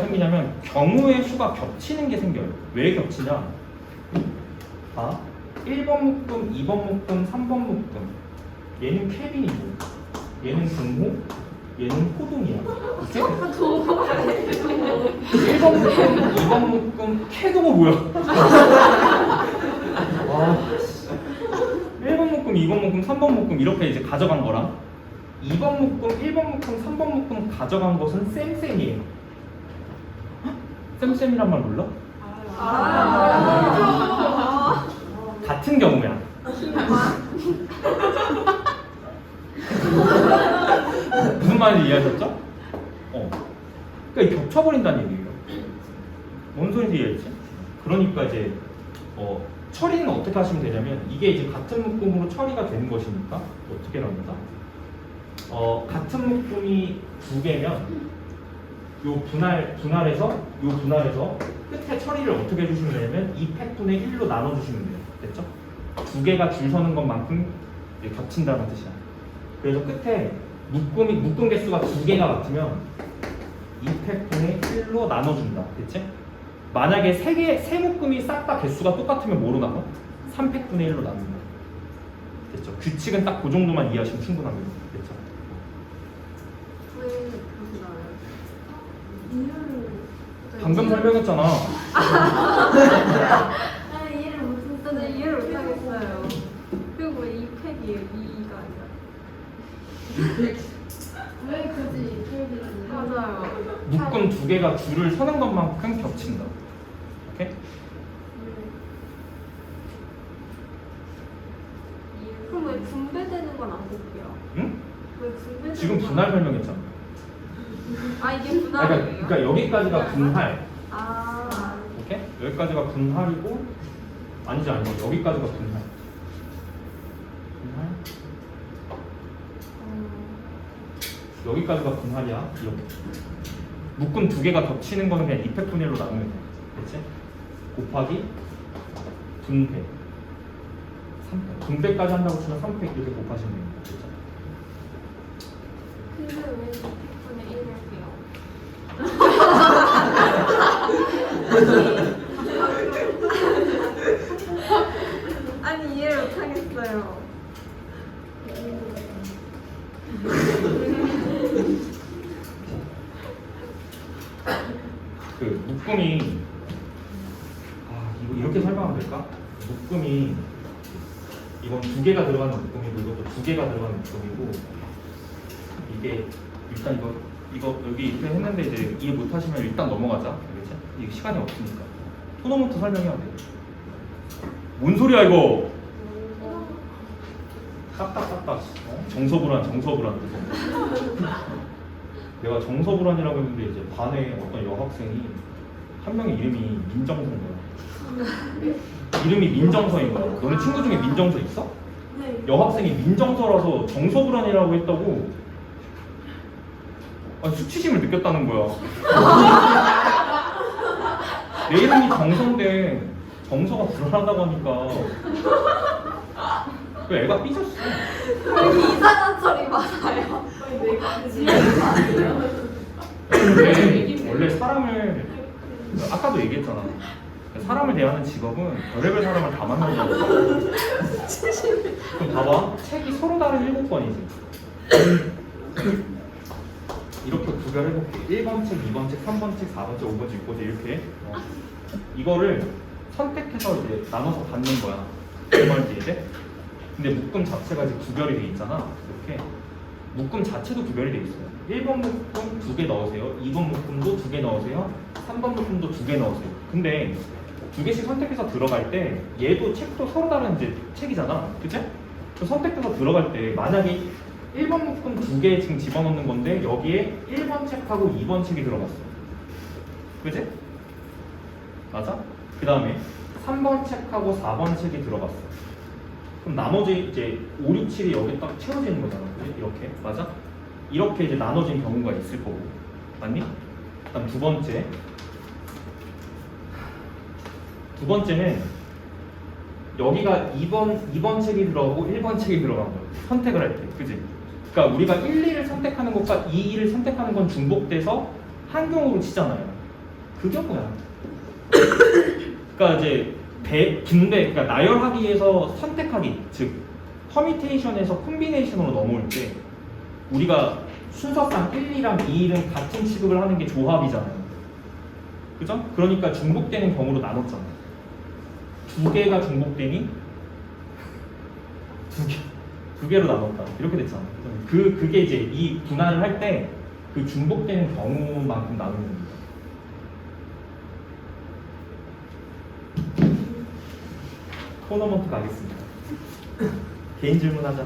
생기냐면 경우의 수가 겹치는 게 생겨요. 왜 겹치냐? 봐. 1번 묶음, 2번 묶음, 3번 묶음. 얘는 케빈이고 얘는 동호, 얘는 호동이야. 이렇게? 1번 묶음, 2번 묶음, 캐도가 뭐야? 와. 1번 묶음, 2번 묶음, 3번 묶음 이렇게 이제 가져간 거랑 2번 묶음, 1번 묶음, 3번 묶음 가져간 것은 쌤이에요. 쌤이란 말 몰라? 같은 경우야. 무슨 말인지 이해하셨죠? 그러니까 이게 겹쳐버린다는 얘기예요. 뭔 소리인지 이해했지? 그러니까 이제 처리는 어떻게 하시면 되냐면 이게 이제 같은 묶음으로 처리가 되는 것이니까 어떻게 합니다. 같은 묶음이 2개면 요 분할해서 끝에 처리를 어떻게 해주시면 되냐면 2팩분의 1로 나눠주시면 돼요. 됐죠? 2개가 줄 서는 것만큼 이제 겹친다는 뜻이야. 그래서 끝에 묶음 개수가 2개가 같으면 2팩분의 1로 나눠준다. 됐지? 만약에 세 묶음이 싹 다 개수가 똑같으면 뭐로 나눠? 3팩분의 1로 나눈다. 됐죠? 규칙은 딱 그 정도만 이해하시면 충분합니다. 됐죠? 왜 그렇게 나와요? 이유를 방금 설명했잖아. 아니 이해를 못했는데 이해를 못하겠어요. 그리고 왜 2팩이에요? 2가 아니라. 왜 굳이 이렇게 맞아요. 묶음 2개가 줄을 서는 것만큼 겹친다. 오케이? 그럼 왜 분배되는 건 안 볼게요? 응? 왜 분배되는 지금 건 분할 설명했잖아. 이게 분할이에요? 그러니까 여기까지가 분할. 아 오케이? 여기까지가 분할이고 아니지 여기까지가 분할. 여기까지가 분할이야. 이렇게. 묶음 2개가 겹치는 거는 그냥 2팩분의 1로 나누면 돼. 그치? 곱하기 분배. 3팩. 분배까지 한다고 치면 3팩 이렇게 곱하시면 됩니다. 그쵸? 근데 왜 2팩분의 1이었대요? 아니 이해를 못하겠어요. 그 묶음이 이거 이렇게 설명하면 될까? 묶음이 이건 2개가 들어가는 묶음이고 이것도 2개가 들어가는 묶음이고 이게 일단 이거 여기 이렇게 했는데 이제 이해 못하시면 일단 넘어가자. 알겠지? 이게 시간이 없으니까. 토너먼트 설명해야 돼. 뭔 소리야 이거? 딱딱딱딱. 정서불안. 내가 정서불안이라고 했는데 이제 반에 어떤 여학생이 한 명의 이름이 민정서인 거야. 이름이 민정서인 거야. 너네 친구 중에 민정서 있어? 네. 여학생이 민정서라서 정서불안이라고 했다고. 아니, 수치심을 느꼈다는 거야. 내 이름이 정서인데 정서가 불안하다고 하니까 그 애가 삐졌어. 이상한 소리 맞아요. 내가 지금 아니에요. 근데 원래 사람을 아까도 얘기했잖아. 사람을 대하는 직업은 별의별 사람을 다 만난다고. 그럼 봐봐. 책이 서로 다른 7권이지. 이렇게 구별해볼게. 1번 책, 2번 책, 3번 책, 4번 책, 5번 책, 6번 책 이렇게. 이거를 선택해서 이제 나눠서 받는 거야. 그 말인지 이제. 근데 묶음 자체가 이제 구별이 돼 있잖아. 이렇게. 묶음 자체도 구별이 돼 있어요. 1번 묶음 2개 넣으세요. 2번 묶음도 2개 넣으세요. 3번 묶음도 2개 넣으세요. 근데 2개씩 선택해서 들어갈 때 얘도 책도 서로 다른 이제 책이잖아. 그치? 그 선택해서 들어갈 때 만약에 1번 묶음 2개 지금 집어넣는 건데 여기에 1번 책하고 2번 책이 들어갔어. 그치? 맞아? 그 다음에 3번 책하고 4번 책이 들어갔어. 그럼 나머지 이제 5, 6, 7이 여기 딱 채워지는 거잖아. 그치? 이렇게. 맞아? 이렇게 이제 나눠진 경우가 있을 거고. 맞니? 그 다음 두 번째는 여기가 2번 책이 들어가고 1번 책이 들어간 거야. 선택을 할 때. 그지? 그러니까 우리가 1, 2를 선택하는 것과 2, 2를 선택하는 건 중복돼서 한 경우로 치잖아요. 그 경우야. 그러니까 이제 그러니까 나열하기에서 선택하기, 즉 퍼미테이션에서 콤비네이션으로 넘어올 때 우리가 순서상 1, 2랑 2, 1은 같은 취급을 하는 게 조합이잖아요. 그죠? 그러니까 중복되는 경우로 나눴잖아. 2개가 중복되니 2개로 나눴다. 이렇게 됐잖아. 그게 이제 이 분할을 할 때 그 중복되는 경우만큼 나누는 겁니다. 토너먼트 가겠습니다. 개인 질문하자.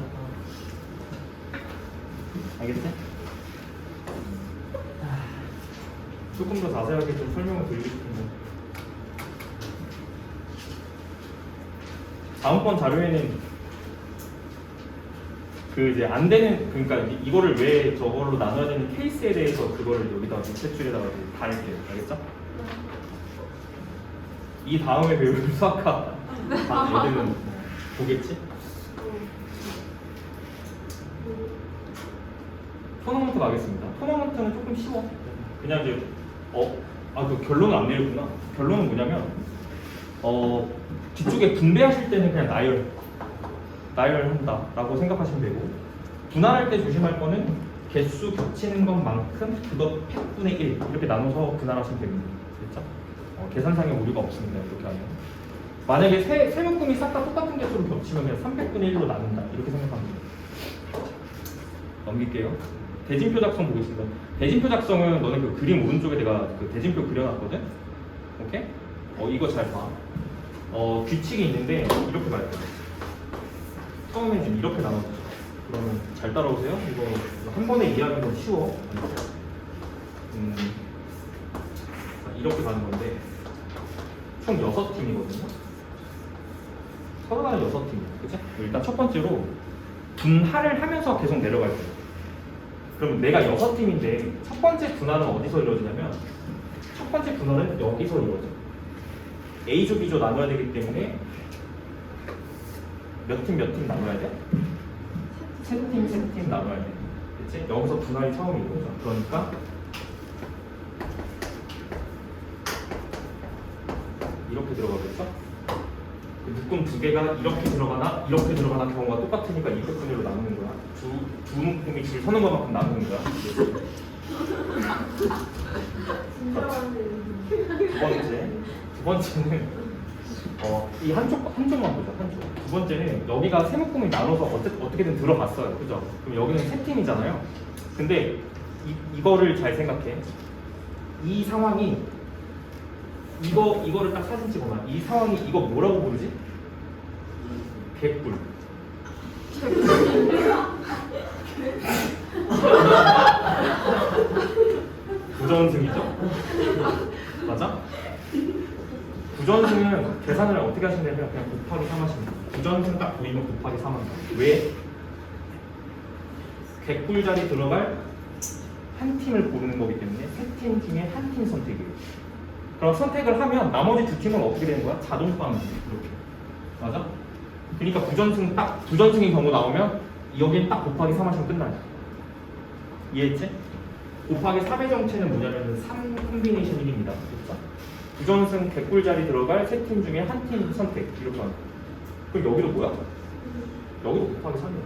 알겠지? 조금 더 자세하게 좀 설명을 드리고 싶은데 다음번 자료에는 그 이제 안 되는, 그러니까 이거를 왜 저걸로 나눠야 되는 케이스에 대해서 그거를 여기다 밑에 줄에다가 다 할게요. 알겠죠? 이 다음에 배울 수학과 다 애들은 보겠지? 토너먼트 가겠습니다. 토너먼트는 조금 쉬워. 그냥 이제 그 결론은 안 내렸구나. 결론은 뭐냐면 뒤쪽에 분배하실 때는 그냥 나열한다라고 생각하시면 되고, 분할할 때 조심할 거는 개수 겹치는 것만큼 그것 팩분의 1 이렇게 나눠서 분할하시면 됩니다. 그렇죠? 계산상의 오류가 없습니다. 이렇게 하면 만약에 세 묶음이 싹 다 똑같은 개수로 겹치면 그냥 300분의 1로 나눈다 이렇게 생각합니다. 넘길게요. 대진표 작성 보겠습니다. 대진표 작성은 너네 그 그림 오른쪽에 내가 그 대진표 그려놨거든. 오케이? 이거 잘 봐. 규칙이 있는데 이렇게 말해요. 처음에 지금 이렇게 나눠줘. 그러면 잘 따라오세요. 이거 한 번에 이해하는 건 쉬워. 이렇게 가는 건데 총 6팀이거든요. 서로 다른 6팀이에요. 그치? 일단 첫 번째로 분할을 하면서 계속 내려갈 거예요. 그럼 내가 6팀인데 첫 번째 분할은 어디서 이루어지냐면 첫 번째 분할은 여기서 이루어져. A조, B조 나눠야 되기 때문에 몇 팀 나눠야 돼? 세 팀 나눠야 돼. 그치? 여기서 분할이 처음 이루어져. 그러니까 이렇게 들어가겠죠? 그 묶음 2개가 이렇게 들어가나 경우가 똑같으니까 200분위로 나누는 거야. 두 묶음이 줄 서는 것만큼 나누는 거야. 두 번째는 이 한쪽만 보자. 두 번째는 여기가 세 묶음이 나눠서 어떻게든 들어갔어요. 그죠? 그럼 여기는 세 팀이잖아요. 근데 이거를 잘 생각해. 이 상황이 이거를 딱 사진 찍어놔. 이 상황이 이거 뭐라고 부르지? 개꿀. 부전승이죠? 맞아? 부전승은 계산을 어떻게 하시냐면 그냥 곱하기 3 하시면 돼요. 부전승 딱 보이면 곱하기 3 한다. 왜? 개꿀 자리 들어갈 한 팀을 고르는 거기 때문에 세 팀 중에 한 팀 선택이에요. 그럼 선택을 하면 나머지 두 팀은 어떻게 되는 거야? 자동 포함이 이렇게. 맞아? 그러니까 부전승인 경우 나오면 여긴 딱 곱하기 3 하시면 끝나요. 이해했지? 곱하기 3의 정체는 뭐냐면 3 콤비네이션 1입니다. 그렇죠? 부전승 개꿀 자리 들어갈 세 팀 중에 한 팀 선택 이렇게 하는 거야. 그럼 여기도 뭐야? 여기도 곱하기 3이야.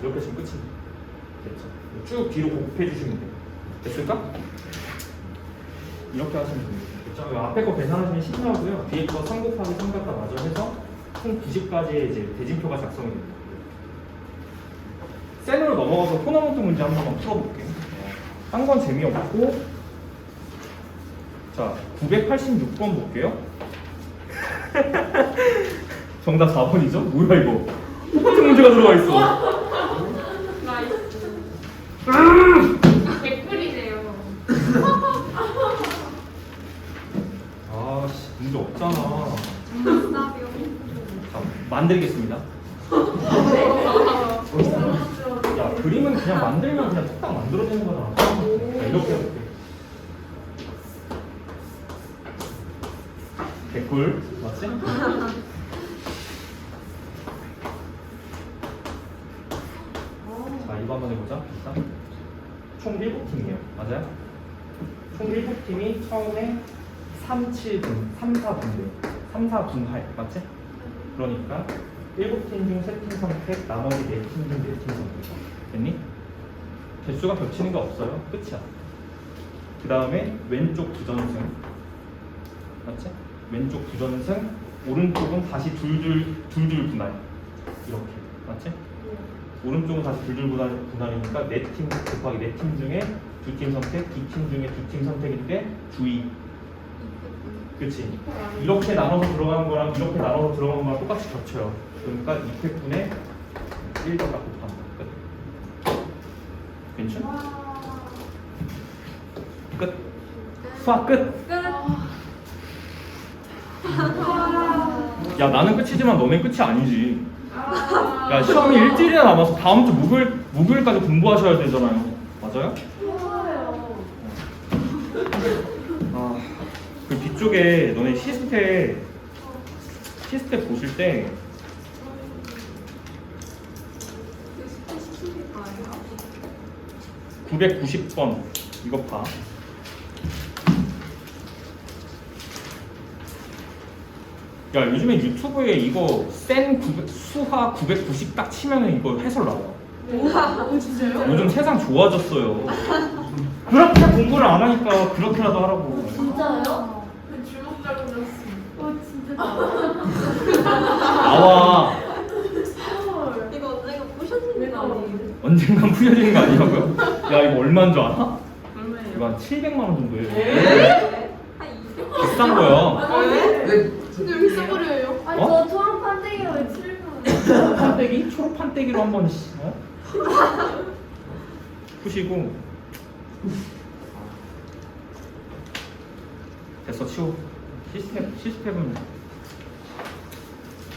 이렇게 하시면 끝입니다. 됐죠? 쭉 뒤로 곱해 주시면 돼요. 됐을까? 이렇게 하시면 됩니다. 그렇죠? 앞에 거 계산하시면 10 나오고요. 뒤에 거 3 곱하기 3 갖다 마저 해서 총 90까지의 이제 대진표가 작성이 됩니다. 셀으로 넘어가서 토너먼트 문제 한 번만 풀어볼게요. 딴 건 재미없고, 자 986번 볼게요. 정답 4번이죠? 뭐야 이거? 똑같은 문제가 들어가 있어. 개꿀이네요. 아씨 문제 없잖아. 정답이요. 자 만들겠습니다. 야 그림은 그냥 만들면 그냥 뚝딱 만들어지는 거잖아. 자, 이렇게 해볼게. 개꿀 맞지? 자 이거 한번 해보자. 일단 총 7팀이에요. 맞아요? 총 7팀이 처음에 3, 7분, 3, 4분대 3, 4분할 맞지? 그러니까 7팀 중 3팀 선택, 나머지 4팀 중 4팀 선택. 됐니? 개수가 겹치는 게 없어요. 끝이야. 그 다음에 왼쪽 부전승 맞지? 왼쪽 부전승, 오른쪽은 다시 둘둘 분할 이렇게 맞지? 오른쪽은 다시 둘둘 분할이니까 4팀 곱하기 4팀 중에 2팀 선택, 2팀 중에 2팀 선택인데 주의. 그치? 이렇게 나눠서 들어가는 거랑 이렇게 나눠서 들어가는 거랑 똑같이 겹쳐요. 그러니까 2팩분의 1더 딱 곱합니다. 끝. 괜찮아? 끝. 수학 끝. 야 나는 끝이지만 너네 끝이 아니지. 야 시험이 일주일이나 남아서 다음 주 목요일까지 공부하셔야 되잖아요. 맞아요? 그 뒤쪽에 너네 시스템 보실 때 그 990번 이거 봐. 야 요즘에 유튜브에 이거 수하 990 딱 치면은 이거 해설 나와. 오 진짜요? 요즘 세상 좋아졌어요. 그렇게 공부를 안 하니까 그렇게라도 하라고. 진짜요? 그 주먹 잡고 났어. 진짜. 나와. 이거 언젠가 부셔지는 거 아니에요? 언젠간 풀려지는 거 아니냐고요? 야 이거 얼마인 줄 알아? 얼마예요? 이거 한 700만 원 정도 해요. 한 200. 비싼 거야. 왜? 진짜 여기 써버려요. 아니 어? 저 초록 판때기로 왜 7분? 판때기? 초록 판때기로 한번 푸시고 됐어 치워. 시스템은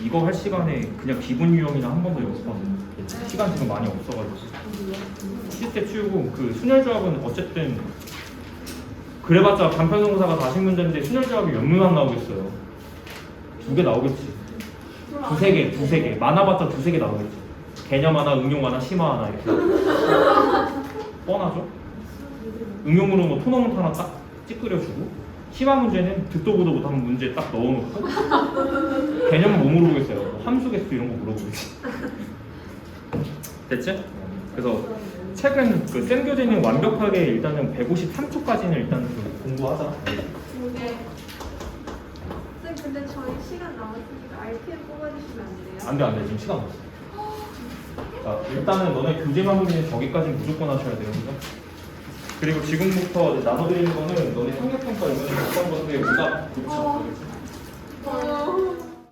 이거 할 시간에 그냥 기본 유형이나 한 번 더 연습하면 시간 지금 많이 없어가지고 시스템 치우고 그 순열조합은 어쨌든 그래봤자 간편동사가 다식 문제인데 순열조합이 몇 문항 나오겠어요. 2개 나오겠지. 두세 개 많아봤자 2-3개 나오겠지. 개념 하나, 응용 하나, 심화 하나 이렇게 뻔하죠? 응용으로 뭐 토너먼트 하나 딱 찌끄려주고 심화 문제는 듣도 보도 못하는 문제 딱 넣어놓고 개념은 뭐 물어보겠어요? 뭐 함수 개수 이런 거 물어보겠지. 됐지? 그래서 책은 그 쌤 교재는 완벽하게 일단은 153초까지는 일단 그 공부하자. 네. 쌤 근데 저희 시간 남았으니까 RPM 뽑아주시면 안 돼요? 안 돼 지금 시간 없어. 자, 일단은 너네 교재 마무리는 저기까지는 무조건 하셔야 돼요. 그죠? 그리고 지금부터 이제 나눠드리는 거는 너네 학력평가 이거는 어떤 것들에 오답 붙여. 어.